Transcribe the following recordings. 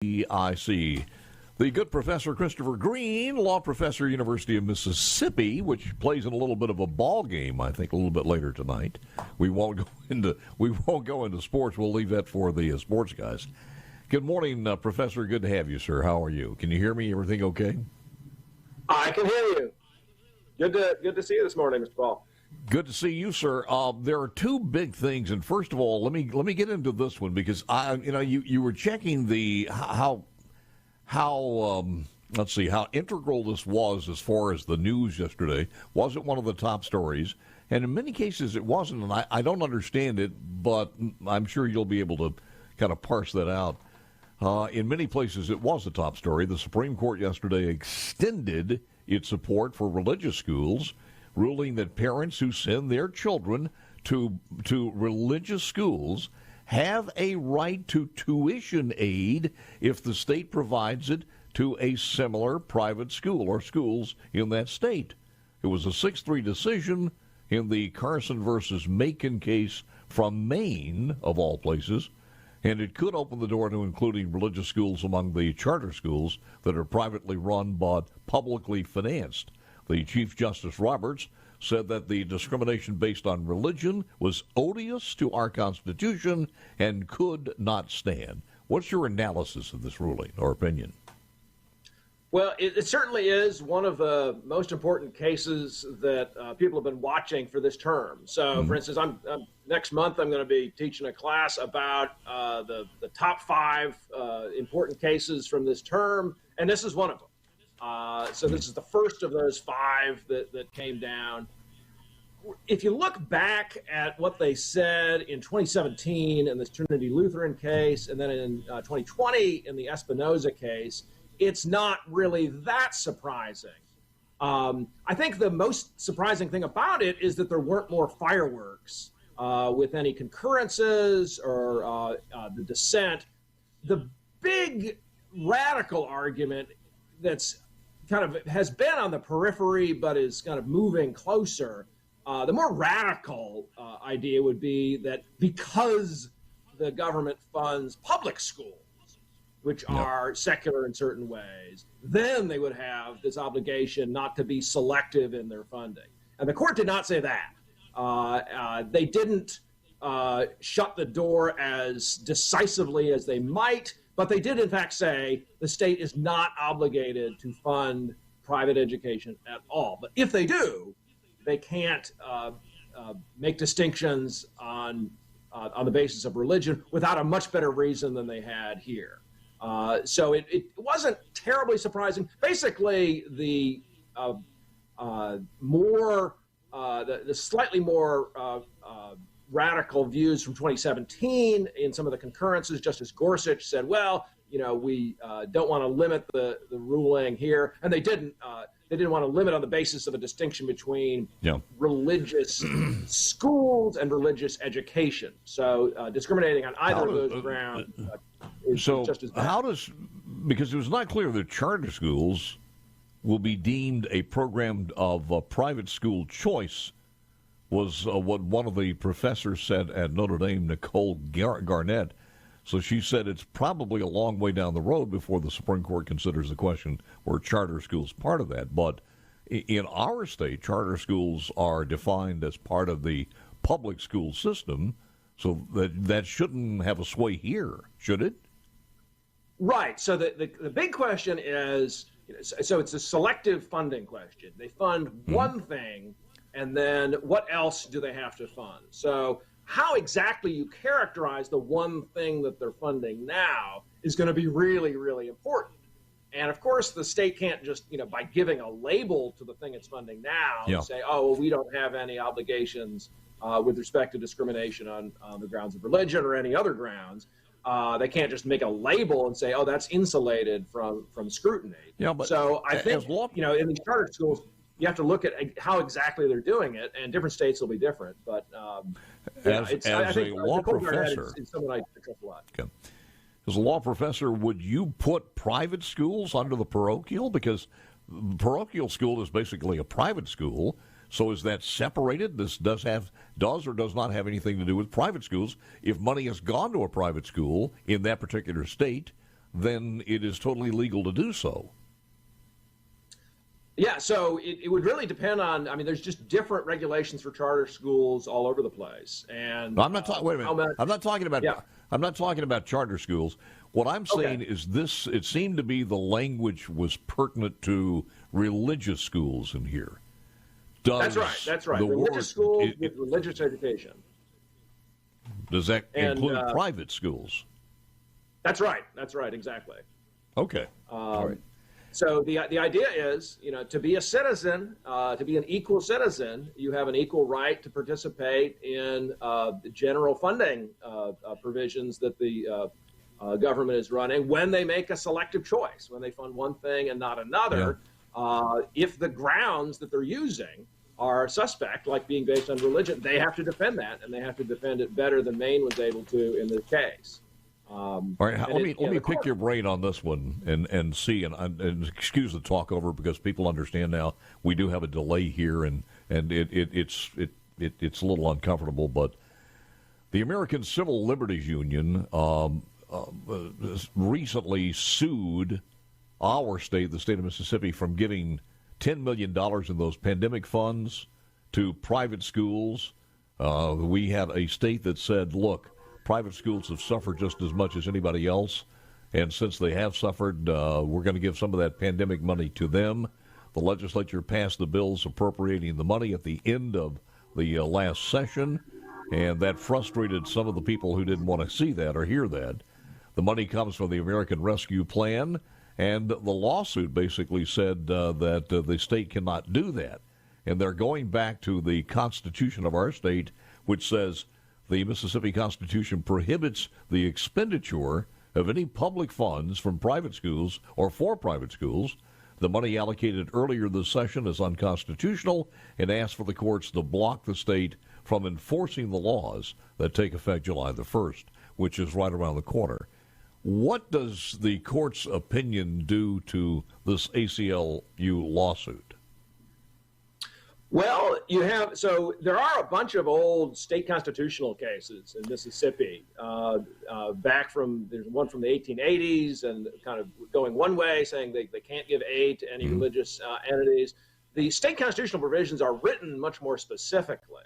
WEIC. The good Professor Christopher Green, law professor, University of Mississippi, which plays in a little bit of a ball game, I think, a little bit later tonight. We won't go into sports. We'll leave that for the sports guys. Good morning, Professor. Good to have you, sir. How are you? Can you hear me? Everything okay? I can hear you. Good to see you this morning, Mr. Paul. Good to see you, sir. There are two big things, and first of all, let me get into this one because you were checking how integral this was as far as the news yesterday. Was it one of the top stories? And in many cases, it wasn't, and I don't understand it, but I'm sure you'll be able to kind of parse that out. In many places, it was a top story. The Supreme Court yesterday extended its support for religious schools, ruling that parents who send their children to religious schools have a right to tuition aid if the state provides it to a similar private school or schools in that state. It was a 6-3 decision in the Carson versus Macon case from Maine, of all places, and it could open the door to including religious schools among the charter schools that are privately run but publicly financed. The Chief Justice Roberts said that the discrimination based on religion was odious to our Constitution and could not stand. What's your analysis of this ruling or opinion? Well, it certainly is one of the most important cases that people have been watching for this term. So, for instance, next month I'm going to be teaching a class about the top 5 important cases from this term, and this is one of them. So this is the first of those 5 that came down. If you look back at what they said in 2017 in the Trinity Lutheran case, and then in 2020 in the Espinoza case, it's not really that surprising. I think the most surprising thing about it is that there weren't more fireworks with any concurrences or the dissent. The big radical argument that's kind of has been on the periphery but is kind of moving closer. The more radical idea would be that because the government funds public schools, which are secular in certain ways, then they would have this obligation not to be selective in their funding. And the court did not say that. They didn't shut the door as decisively as they might, but they did in fact say the state is not obligated to fund private education at all. But if they do, they can't make distinctions on the basis of religion without a much better reason than they had here. So it wasn't terribly surprising. Basically, the slightly more radical views from 2017 in some of the concurrences, Justice Gorsuch said, well, we don't want to limit the ruling here, and they didn't want to limit on the basis of a distinction between religious schools and religious education. So discriminating on either of those grounds is just as bad. Because it was not clear that charter schools will be deemed a program of private school choice, was what one of the professors said at Notre Dame, Nicole Garnett. So she said it's probably a long way down the road before the Supreme Court considers the question were charter schools part of that. But in our state, charter schools are defined as part of the public school system, so that shouldn't have a sway here, should it? Right. So the big question is, so it's a selective funding question. They fund one thing, and then what else do they have to fund? So how exactly you characterize the one thing that they're funding now is going to be really, really important. And of course, the state can't just, by giving a label to the thing it's funding now, say, oh, well, we don't have any obligations with respect to discrimination on the grounds of religion or any other grounds. They can't just make a label and say, oh, that's insulated from scrutiny. So I think, in these charter schools, you have to look at how exactly they're doing it, and different states will be different. But I think a law professor, is someone I trust a lot. Okay. As a law professor, would you put private schools under the parochial? Because parochial school is basically a private school. So is that separated? This does or does not have anything to do with private schools. If money has gone to a private school in that particular state, then it is totally legal to do so. Yeah, so it would really depend on. I mean, there's just different regulations for charter schools all over the place. And I'm not talking. Wait a minute. I'm not talking about. Yeah. I'm not talking about charter schools. What I'm saying is this: it seemed to be the language was pertinent to religious schools in here. That's right. That's right. Religious schools with religious education. Does that include private schools? That's right. That's right. Exactly. Okay. All right. So the idea is, to be a citizen, to be an equal citizen, you have an equal right to participate in the general funding provisions that the government is running when they make a selective choice, when they fund one thing and not another. Yeah. If the grounds that they're using are suspect, like being based on religion, they have to defend that, and they have to defend it better than Maine was able to in this case. All right, let me pick your brain on this one and see, and excuse the talk over because people understand now we do have a delay here, and it's a little uncomfortable. But the American Civil Liberties Union recently sued our state, the state of Mississippi, from giving $10 million in those pandemic funds to private schools. We had a state that said, look, private schools have suffered just as much as anybody else, and since they have suffered, we're going to give some of that pandemic money to them. The legislature passed the bills appropriating the money at the end of the last session, and that frustrated some of the people who didn't want to see that or hear that. The money comes from the American Rescue Plan, and the lawsuit basically said that the state cannot do that. And they're going back to the Constitution of our state, which says the Mississippi Constitution prohibits the expenditure of any public funds from private schools or for private schools. The money allocated earlier this session is unconstitutional and asks for the courts to block the state from enforcing the laws that take effect July the 1st, which is right around the corner. What does the court's opinion do to this ACLU lawsuit? Well, so there are a bunch of old state constitutional cases in Mississippi. There's one from the 1880s and kind of going one way, saying they can't give aid to any religious entities. The state constitutional provisions are written much more specifically.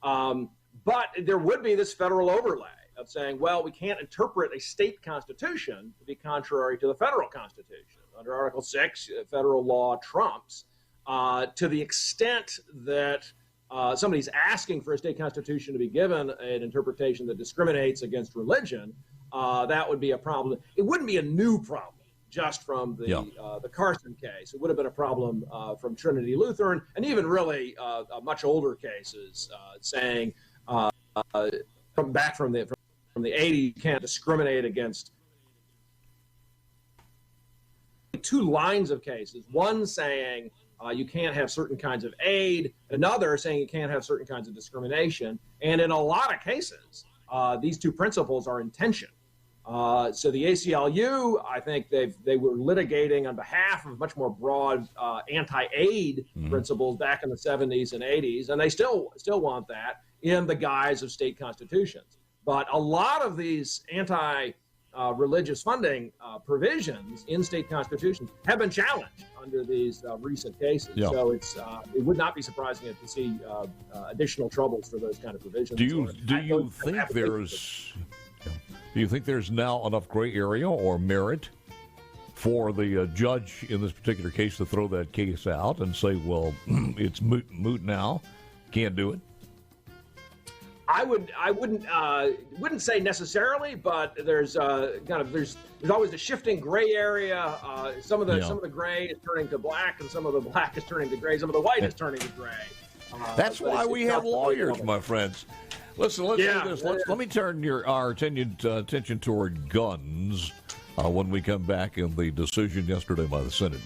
But there would be this federal overlay of saying, well, we can't interpret a state constitution to be contrary to the federal constitution. Under Article 6, federal law trumps. To the extent that somebody's asking for a state constitution to be given an interpretation that discriminates against religion, that would be a problem. It wouldn't be a new problem just from the Carson case. It would have been a problem from Trinity Lutheran, and even really much older cases saying from the 80s, you can't discriminate against. Two lines of cases, one saying you can't have certain kinds of aid, another saying you can't have certain kinds of discrimination. And in a lot of cases, these two principles are in tension. So the ACLU, I think they were litigating on behalf of much more broad anti-aid principles back in the 70s and 80s, and they still want that in the guise of state constitutions. But a lot of these religious funding provisions in state constitutions have been challenged under these recent cases. Yeah. So it would not be surprising to see additional troubles for those kind of provisions. Do you think there's now enough gray area or merit for the judge in this particular case to throw that case out and say, well, it's moot now, can't do it? I wouldn't say necessarily, but there's always a shifting gray area. Some of the gray is turning to black, and some of the black is turning to gray. Some of the white is turning to gray. That's why we have lawyers, my friends. Listen, let's do this. Let me turn our attention toward guns when we come back in the decision yesterday by the Senate.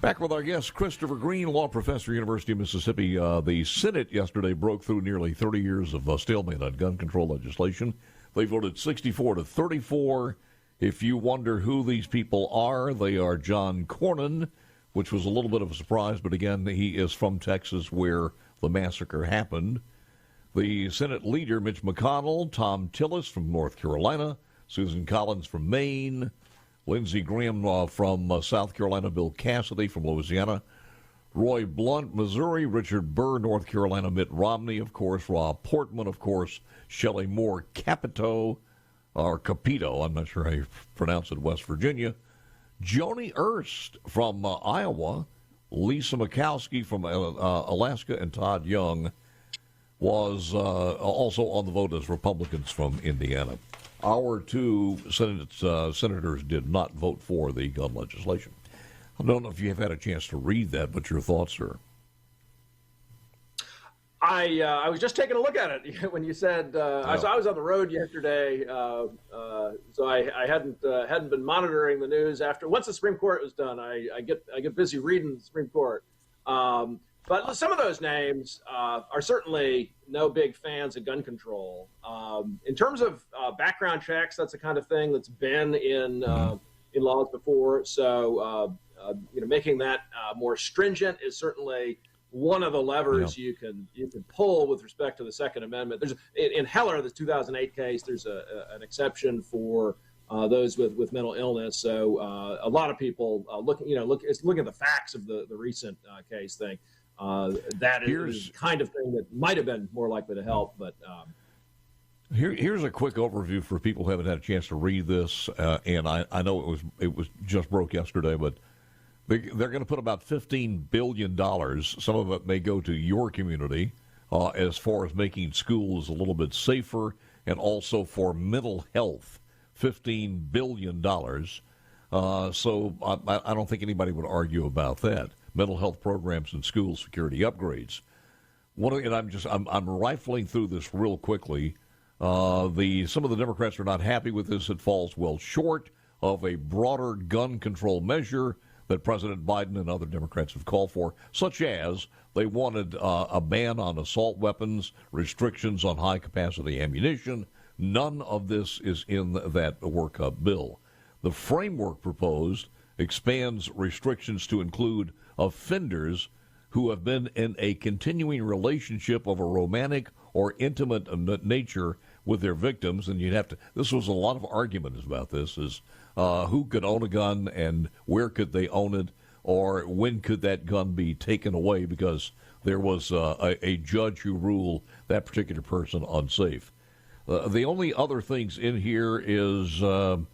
Back with our guest, Christopher Green, law professor, University of Mississippi. The Senate yesterday broke through nearly 30 years of stalemate on gun control legislation. They voted 64-34. If you wonder who these people are, they are John Cornyn, which was a little bit of a surprise, but again, he is from Texas where the massacre happened. The Senate leader, Mitch McConnell, Tom Tillis from North Carolina, Susan Collins from Maine, Lindsey Graham from South Carolina, Bill Cassidy from Louisiana, Roy Blunt, Missouri, Richard Burr, North Carolina, Mitt Romney, of course, Rob Portman, of course, Shelley Moore Capito, or Capito, I'm not sure how you pronounce it, West Virginia, Joni Ernst from Iowa, Lisa Murkowski from Alaska, and Todd Young was also on the vote as Republicans from Indiana. Our two senators did not vote for the gun legislation. I don't know if you have had a chance to read that, but your thoughts, sir? I was just taking a look at it when you said I was on the road yesterday, so I hadn't been monitoring the news after. Once the Supreme Court was done, I get busy reading the Supreme Court. But some of those names are certainly no big fans of gun control. In terms of background checks, that's the kind of thing that's been in laws before. So making that more stringent is certainly one of the levers you can pull with respect to the Second Amendment. There's in Heller, the 2008 case, there's an exception for those with mental illness. So a lot of people looking at the facts of the recent case thing. That is the kind of thing that might have been more likely to help, but. Here's a quick overview for people who haven't had a chance to read this, and I know it was just broke yesterday, but they're going to put about $15 billion. Some of it may go to your community as far as making schools a little bit safer, and also for mental health, $15 billion. So I don't think anybody would argue about that. Mental health programs and school security upgrades. I'm rifling through this real quickly. Some of the Democrats are not happy with this. It falls well short of a broader gun control measure that President Biden and other Democrats have called for, such as they wanted a ban on assault weapons, restrictions on high-capacity ammunition. None of this is in that workup bill. The framework proposed expands restrictions to include offenders who have been in a continuing relationship of a romantic or intimate nature with their victims, and this was a lot of arguments about this, is who could own a gun and where could they own it, or when could that gun be taken away because there was a judge who ruled that particular person unsafe. The only other things in here is the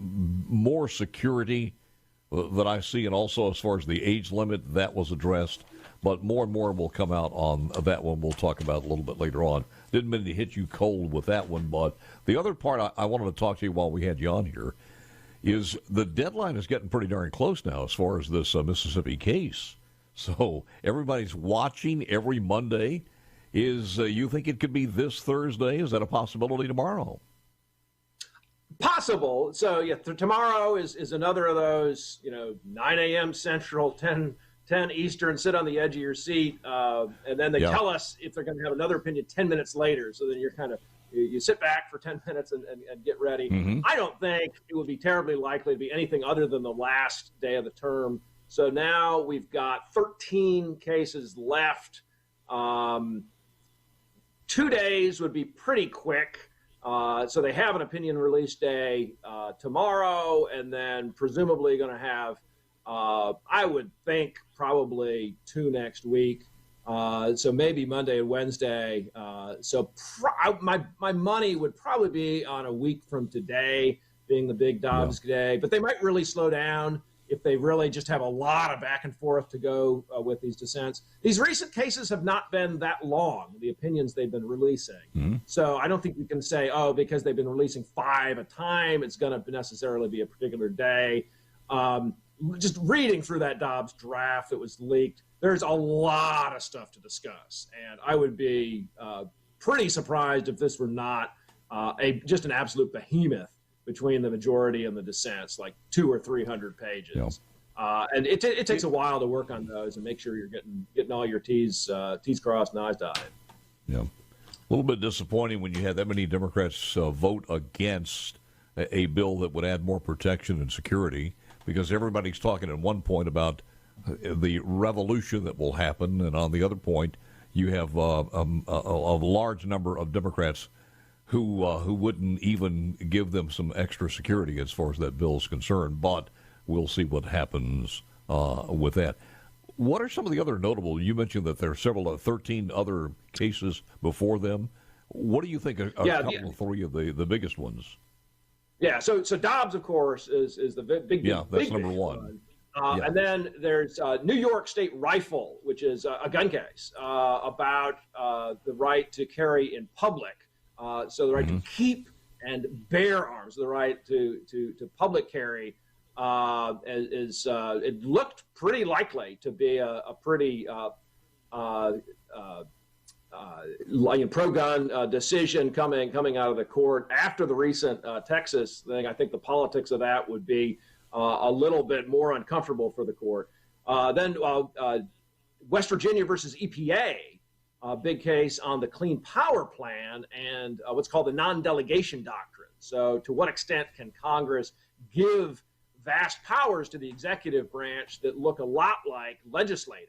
more security that I see, and also as far as the age limit, that was addressed. But more and more will come out on that one. We'll talk about a little bit later on. Didn't mean to hit you cold with that one, but the other part I wanted to talk to you while we had you on here is the deadline is getting pretty darn close now as far as this Mississippi case. So everybody's watching every Monday. You think it could be this Thursday? Is that a possibility tomorrow? Possible. So yeah, tomorrow is another of those, 9 a.m. Central, 10 Eastern, sit on the edge of your seat, and then they tell us if they're going to have another opinion 10 minutes later. So then you're kind of, you sit back for 10 minutes and get ready. Mm-hmm. I don't think it would be terribly likely to be anything other than the last day of the term. So now we've got 13 cases left. 2 days would be pretty quick. So they have an opinion release day tomorrow, and then presumably going to have, I would think, probably 2 next week. So maybe Monday and Wednesday. My money would probably be on a week from today being the big Dobbs day. But they might really slow down if they really just have a lot of back and forth to go with these dissents. These recent cases have not been that long, the opinions they've been releasing. Mm-hmm. So I don't think you can say, because they've been releasing 5 a time, it's going to necessarily be a particular day. Just reading through that Dobbs draft that was leaked, there's a lot of stuff to discuss. And I would be pretty surprised if this were not just an absolute behemoth between the majority and the dissents, like 200 or 300 pages. Yep. And it takes a while to work on those and make sure you're getting all your T's crossed and I's dotted. Yeah. A little bit disappointing when you had that many Democrats vote against a bill that would add more protection and security, because everybody's talking at one point about the revolution that will happen, and on the other point, you have a large number of Democrats who wouldn't even give them some extra security as far as that bill is concerned. But we'll see what happens with that. What are some of the other notable? You mentioned that there are 13 other cases before them. What do you think are a couple of three of the biggest ones? Yeah, so Dobbs, of course, is the big that's big number one. And then there's New York State Rifle, which is a gun case about the right to carry in public. So the right to keep and bear arms, the right to public carry, it looked pretty likely to be a pretty pro-gun decision coming out of the court after the recent Texas thing. I think the politics of that would be a little bit more uncomfortable for the court. Then West Virginia versus EPA, a big case on the Clean Power Plan and what's called the non-delegation doctrine. So to what extent can Congress give vast powers to the executive branch that look a lot like legislating?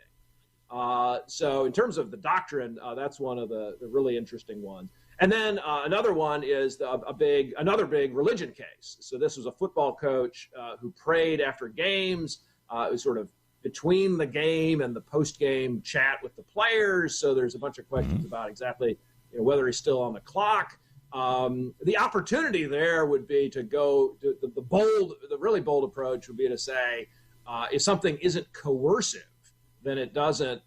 So in terms of the doctrine, that's one of the really interesting ones. And then another one is another big religion case. So this was a football coach who prayed after games. It was sort of between the game and the post-game chat with the players. So there's a bunch of questions about exactly whether he's still on the clock. The opportunity there would be to go to the really bold approach would be to say, if something isn't coercive, then it doesn't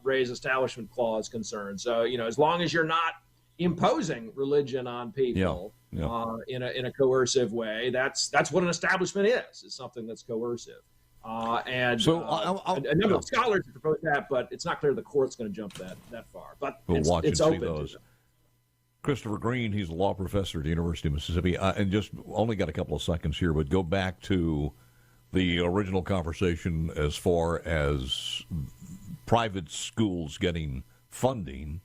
raise Establishment Clause concerns. So, as long as you're not imposing religion on people in a coercive way, that's what an establishment is something that's coercive. And so a number of scholars have proposed that, but it's not clear the court's going to jump that far. But it's open to them. Christopher Green, he's a law professor at the University of Mississippi, and just only got a couple of seconds here, but go back to the original conversation as far as private schools getting funding.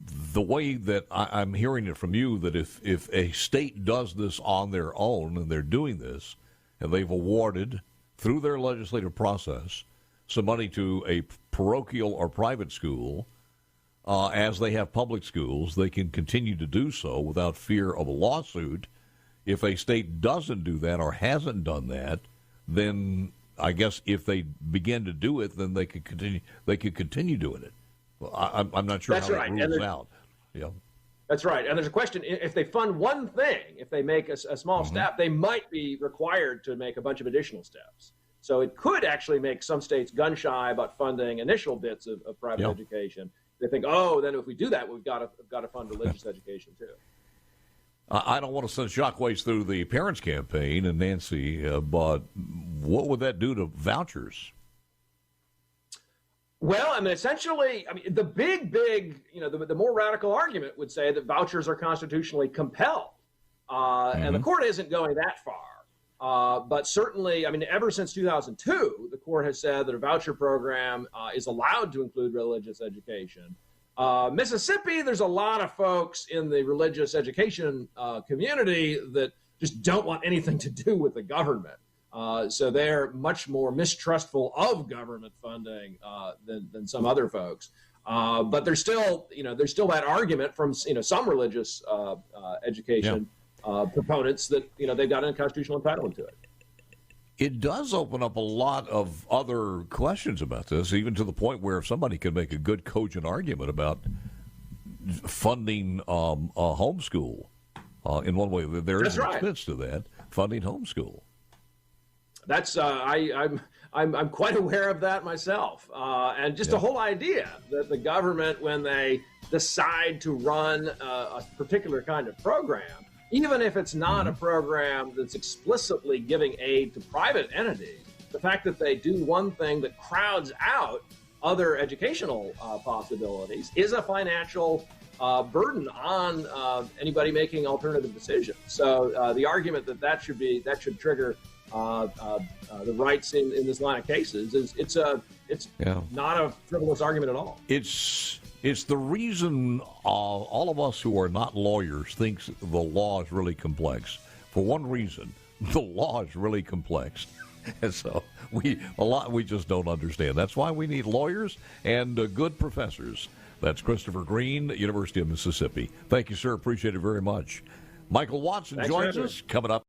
The way that I'm hearing it from you, that if a state does this on their own, and they're doing this, and they've awarded, through their legislative process, some money to a parochial or private school, as they have public schools, they can continue to do so without fear of a lawsuit. If a state doesn't do that or hasn't done that, then I guess if they begin to do it, then they could continue. They could continue doing it. Well, I'm not sure how that rules out. Yeah, that's right. And there's a question: if they fund one thing, if they make a small step, they might be required to make a bunch of additional steps. So it could actually make some states gun shy about funding initial bits of private education. They think, then if we do that, we've got to fund religious education too. I don't want to send shockwaves through the parents' campaign and Nancy, but what would that do to vouchers? Well, essentially, the big, the more radical argument would say that vouchers are constitutionally compelled, and the court isn't going that far. But certainly, ever since 2002, the court has said that a voucher program is allowed to include religious education. Mississippi, there's a lot of folks in the religious education community that just don't want anything to do with the government. So they're much more mistrustful of government funding than some other folks. But there's still that argument from some religious education proponents that they've got a constitutional entitlement to it. It does open up a lot of other questions about this, even to the point where somebody could make a good cogent argument about funding a homeschool in one way. There is an expense to that, funding homeschool. That's I'm quite aware of that myself, and just the whole idea that the government, when they decide to run a particular kind of program, even if it's not a program that's explicitly giving aid to private entities, the fact that they do one thing that crowds out other educational possibilities is a financial burden on anybody making alternative decisions. So the argument that should trigger the rights in this line of cases is not a frivolous argument at all. It's the reason all of us who are not lawyers thinks the law is really complex. For one reason, the law is really complex, and so we just don't understand. That's why we need lawyers and good professors. That's Christopher Green, University of Mississippi. Thank you, sir. Appreciate it very much. Michael Watson joins us coming up.